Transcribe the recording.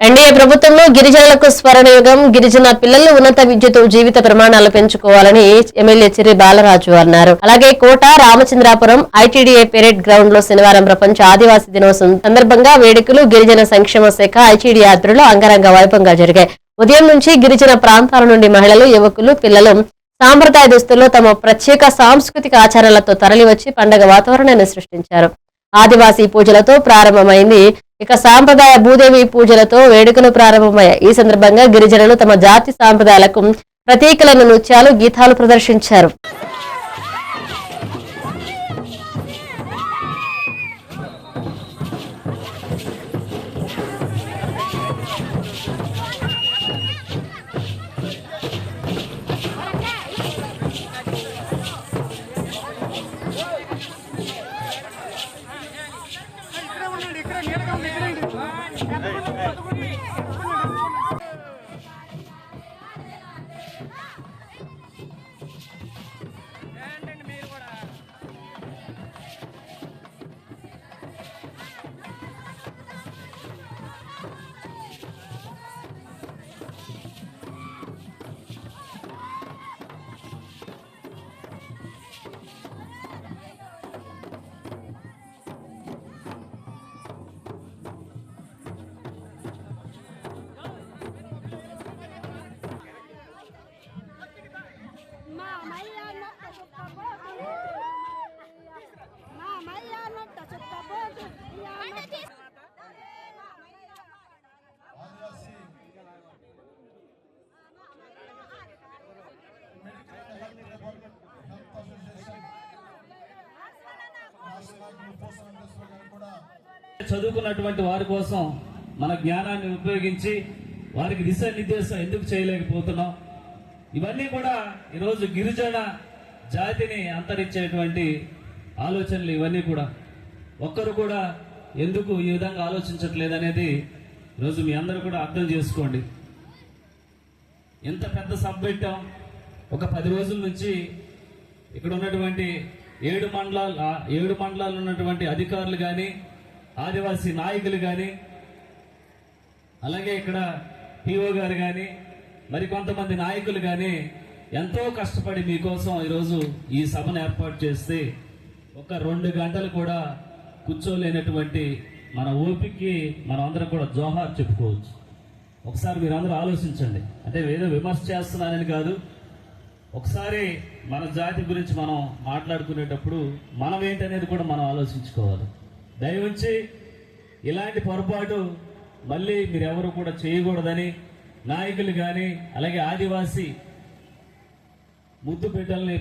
NDA ప్రభుత్వంలో గిరిజనులకు స్మరణయుగం. గిరిజన పిల్లలు ఉన్నత విద్యతో జీవిత ప్రమాణాలు పెంచుకోవాలని ఎమ్మెల్యే చిర్రి బాలరాజు అన్నారు. అలాగే కోట రామచంద్రాపురం ఐటీడీఏ పెరేడ్ గ్రౌండ్ లో శనివారం ప్రపంచ ఆదివాసీ దినోత్సవం సందర్భంగా వేడుకలు గిరిజన సంక్షేమ శాఖ ఐటీడీఏ ఆధ్వర్యంలో అంగరంగ వైభవంగా జరిగాయి. ఉదయం నుంచి గిరిజన ప్రాంతాల నుండి మహిళలు, యువకులు, పిల్లలు సాంప్రదాయ దుస్తుల్లో తమ ప్రత్యేక సాంస్కృతిక ఆచారాలతో తరలివచ్చి పండగ వాతావరణాన్ని సృష్టించారు. ఆదివాసీ పూజలతో ప్రారంభమైంది. ఇక సాంప్రదాయ భూదేవి పూజలతో వేడుకలు ప్రారంభమయ్యాయి. ఈ సందర్భంగా గిరిజనులు తమ జాతి సాంప్రదాయాలకు ప్రతీకలైన నృత్యాలు, గీతాలు ప్రదర్శించారు. చదువుకున్నటువంటి వారి కోసం మన జ్ఞానాన్ని ఉపయోగించి వారికి దిశానిర్దేశం ఎందుకు చేయలేకపోతున్నాం? ఇవన్నీ కూడా ఈరోజు గిరిజన జాతిని అంతరించేటువంటి ఆలోచనలు. ఇవన్నీ కూడా ఒక్కరు కూడా ఎందుకు ఈ విధంగా ఆలోచించట్లేదు అనేది ఈరోజు మీ అందరూ కూడా అర్థం చేసుకోండి. ఎంత పెద్ద సభ పెట్టాం. ఒక 10 రోజుల నుంచి ఇక్కడ ఉన్నటువంటి 7 మండలాలు ఉన్నటువంటి అధికారులు కానీ, ఆదివాసీ నాయకులు కానీ, అలాగే ఇక్కడ పిఓ గారు కానీ, మరి కొంతమంది నాయకులు కానీ ఎంతో కష్టపడి మీకోసం ఈరోజు ఈ సభను ఏర్పాటు చేస్తే ఒక 2 గంటలు కూడా కూర్చోలేనటువంటి మన ఓపికకి మనం అందరం కూడా జోహార్ చెప్పుకోవచ్చు. ఒకసారి మీరు అందరూ ఆలోచించండి. అంటే ఏదో విమర్శ చేస్తున్నానని కాదు. ఒకసారి మన జాతి గురించి మనం మాట్లాడుకునేటప్పుడు మనం ఏంటనేది కూడా మనం ఆలోచించుకోవాలి. దయవుంచి ఇలాంటి పొరపాటు మళ్ళీ మీరెవరు కూడా చేయకూడదని నాయకులు కానీ, అలాగే ఆదివాసీ ముద్దు బిడ్డల్ని